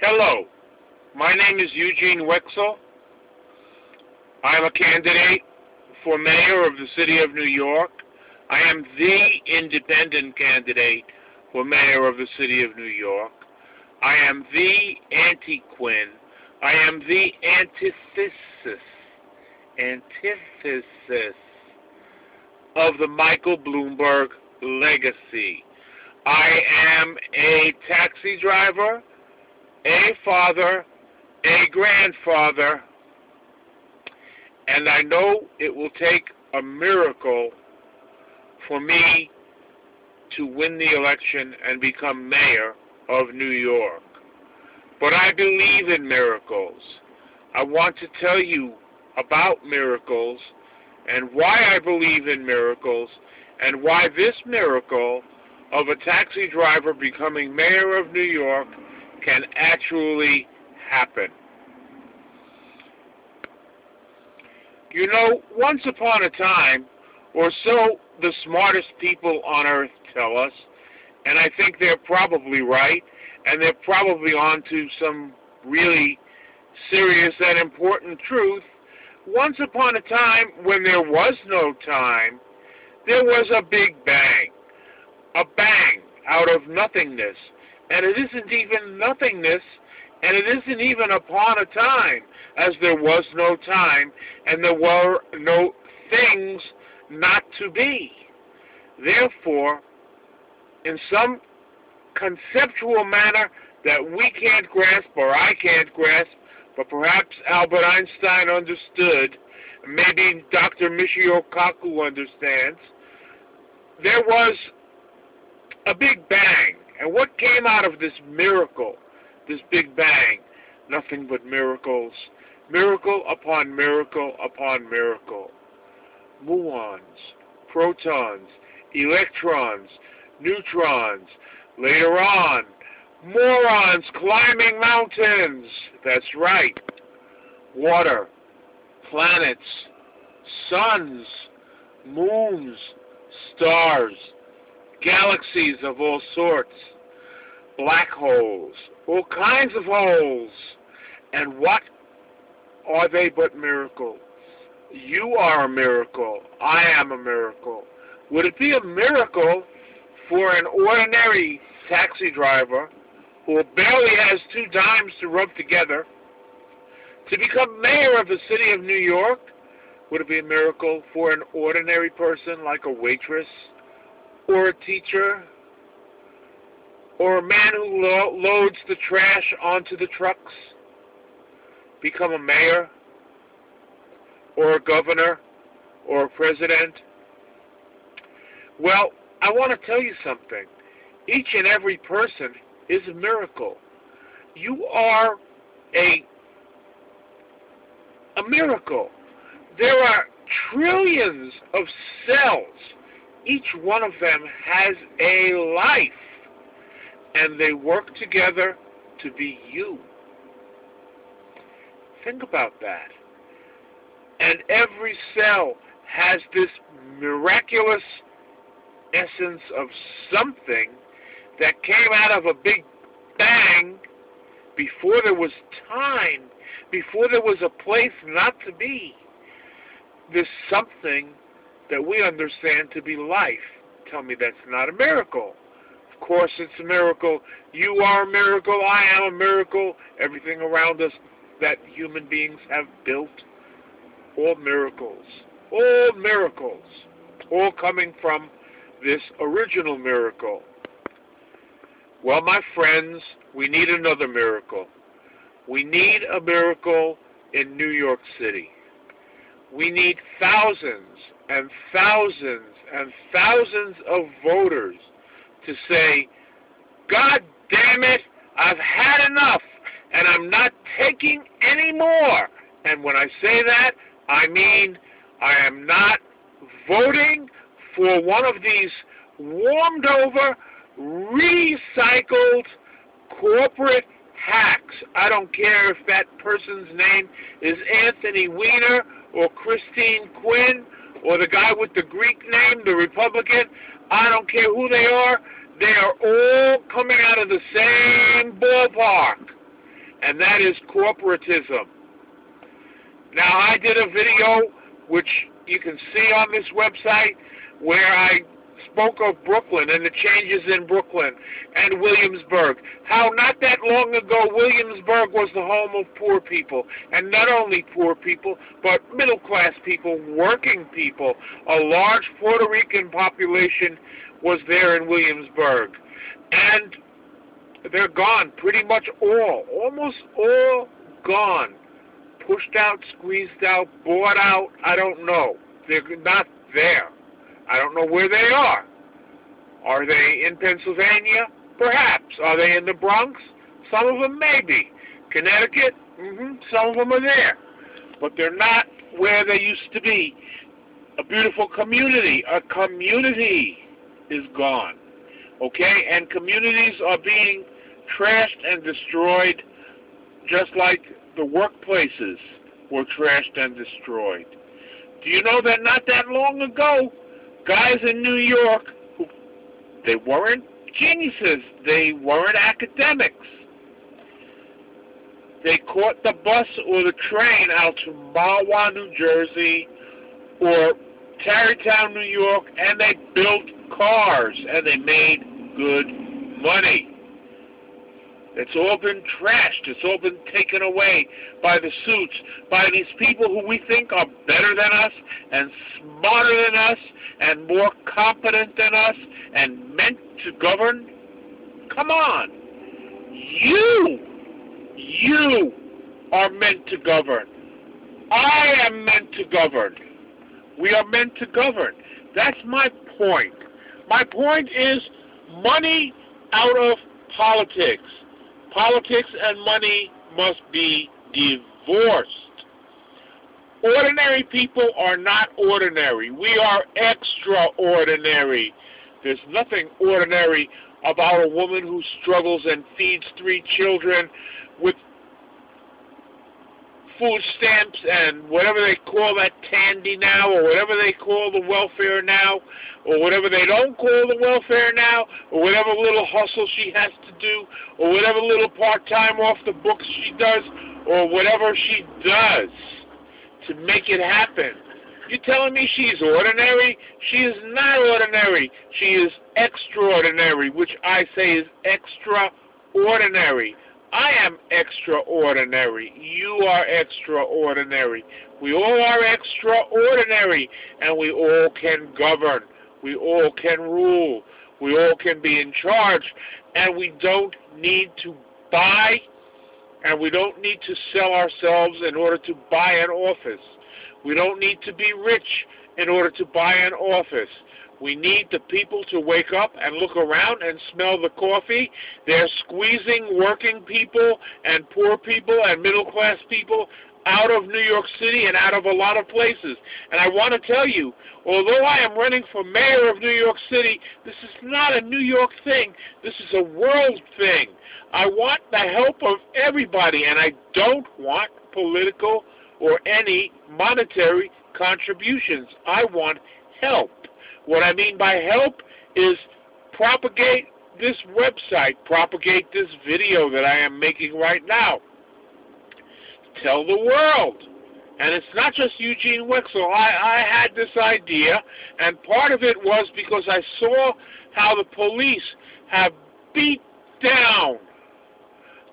Hello, my name is Eugene Wexel. I'm a candidate for mayor of the city of New York. I am the independent candidate for mayor of the city of New York. I am the anti-Quinn. I am the antithesis of the Michael Bloomberg legacy. I am a taxi driver, a father, a grandfather, and I know it will take a miracle for me to win the election and become mayor of New York. But I believe in miracles. I want to tell you about miracles and why I believe in miracles and why this miracle of a taxi driver becoming mayor of New York can actually happen. You know, once upon a time, or so the smartest people on earth tell us, and I think they're probably right, and they're probably onto some really serious and important truth. Once upon a time, when there was no time, there was a big bang. A bang out of nothingness. And it isn't even nothingness, and it isn't even upon a time, as there was no time, and there were no things not to be. Therefore, in some conceptual manner that we can't grasp, or I can't grasp, but perhaps Albert Einstein understood, maybe Dr. Michio Kaku understands, there was a big bang. And what came out of this miracle, this big bang? Nothing but miracles. Miracle upon miracle upon miracle. Muons, protons, electrons, neutrons. Later on, morons climbing mountains. That's right. Water, planets, suns, moons, stars, galaxies of all sorts, black holes, all kinds of holes. And what are they but miracles? You are a miracle. I am a miracle. Would it be a miracle for an ordinary taxi driver who barely has 2 dimes to rub together to become mayor of the city of New York? Would it be a miracle for an ordinary person like a waitress, or a teacher, or a man who loads the trash onto the trucks, become a mayor, or a governor, or a president? Well, I want to tell you something. Each and every person is a miracle. You are a miracle. There are trillions of cells. Each one of them has a life, and they work together to be you. Think about that. And every cell has this miraculous essence of something that came out of a big bang before there was time, before there was a place not to be. There's something that we understand to be life. Tell me that's not a miracle. Of course it's a miracle. You are a miracle. I am a miracle. Everything around us that human beings have built, all miracles. All miracles. All coming from this original miracle. Well, my friends, we need another miracle. We need a miracle in New York City. We need thousands and thousands and thousands of voters to say, God damn it, I've had enough, and I'm not taking any more. And when I say that, I mean I am not voting for one of these warmed over, recycled corporate hacks. I don't care if that person's name is Anthony Weiner or Christine Quinn or the guy with the Greek name, the Republican. I don't care who they are. They are all coming out of the same ballpark. and that is corporatism. Now, I did a video, which you can see on this website, where I spoke of Brooklyn and the changes in Brooklyn and Williamsburg. How not that long ago, Williamsburg was the home of poor people. And not only poor people, but middle-class people, working people. A large Puerto Rican population was there in Williamsburg. And they're gone, pretty much all, almost all gone. Pushed out, squeezed out, bought out, I don't know. They're not there. I don't know where they are. Are they in Pennsylvania? Perhaps. Are they in the Bronx? Some of them may be. Connecticut? Some of them are there. But they're not where they used to be. A beautiful community. A community is gone. Okay? And communities are being trashed and destroyed just like the workplaces were trashed and destroyed. Do you know that not that long ago, guys in New York, they weren't geniuses, they weren't academics. They caught the bus or the train out to Mahwah, New Jersey, or Tarrytown, New York, and they built cars, and they made good money. It's all been trashed. It's all been taken away by the suits, by these people who we think are better than us and smarter than us and more competent than us and meant to govern. Come on. You are meant to govern. I am meant to govern. We are meant to govern. That's my point. My point is money out of politics. Politics and money must be divorced. Ordinary people are not ordinary. We are extraordinary. There's nothing ordinary about a woman who struggles and feeds 3 children with food stamps and whatever they call that Tandy now, or whatever they call the welfare now, or whatever they don't call the welfare now, or whatever little hustle she has to do, or whatever little part-time off the books she does, or whatever she does to make it happen. You're telling me she's ordinary? She is not ordinary. She is extraordinary, which I say is extraordinary. I am extraordinary. You are extraordinary. We all are extraordinary, and we all can govern. We all can rule. We all can be in charge, and we don't need to buy, and we don't need to sell ourselves in order to buy an office. We don't need to be rich in order to buy an office. We need the people to wake up and look around and smell the coffee. They're squeezing working people and poor people and middle-class people out of New York City and out of a lot of places. And I want to tell you, although I am running for mayor of New York City, this is not a New York thing. This is a world thing. I want the help of everybody, and I don't want political or any monetary contributions. I want help. What I mean by help is propagate this website, propagate this video that I am making right now. Tell the world. And it's not just Eugene Wexel. I had this idea, and part of it was because I saw how the police have beat down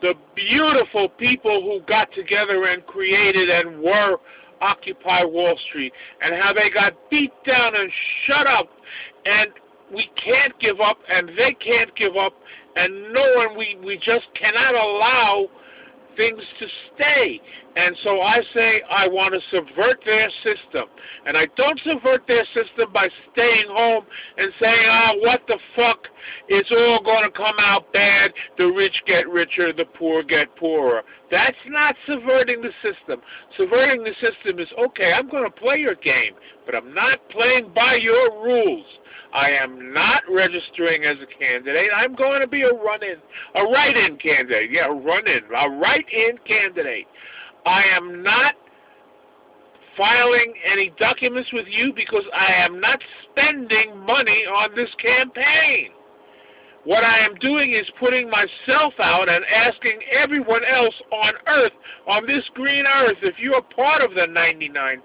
the beautiful people who got together and created and were Occupy Wall Street, and how they got beat down and shut up, and we can't give up, and they can't give up, and no one, we just cannot allow things to stay. And so I say I want to subvert their system. And I don't subvert their system by staying home and saying, what the fuck, it's all going to come out bad, the rich get richer, the poor get poorer. That's not subverting the system. Subverting the system is, okay, I'm going to play your game, but I'm not playing by your rules. I am not registering as a candidate. I'm going to be a write-in candidate. Yeah, a write-in candidate. I am not filing any documents with you because I am not spending money on this campaign. What I am doing is putting myself out and asking everyone else on Earth, on this green Earth, if you are part of the 99%,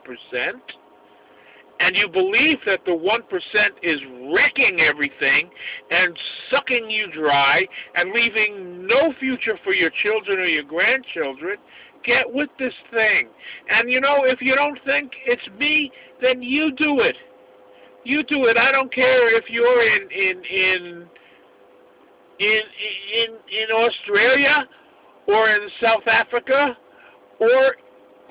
and you believe that the 1% is wrecking everything and sucking you dry and leaving no future for your children or your grandchildren, get with this thing. And you know, if you don't think it's me, then you do it. You do it. I don't care if you're in Australia or in South Africa or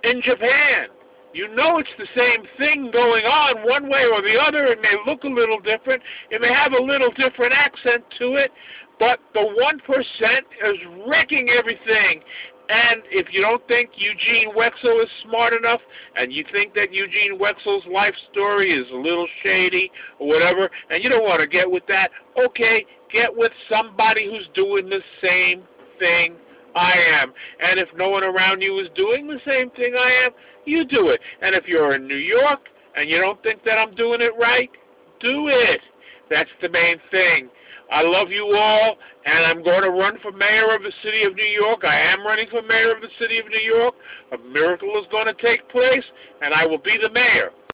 in Japan. You know it's the same thing going on one way or the other. It may look a little different. It may have a little different accent to it, but the 1% is wrecking everything. And if you don't think Eugene Wexel is smart enough, and you think that Eugene Wexel's life story is a little shady or whatever, and you don't want to get with that, okay, get with somebody who's doing the same thing I am. And if no one around you is doing the same thing I am, you do it. And if you're in New York and you don't think that I'm doing it right, do it. That's the main thing. I love you all, and I'm going to run for mayor of the city of New York. I am running for mayor of the city of New York. A miracle is going to take place, and I will be the mayor.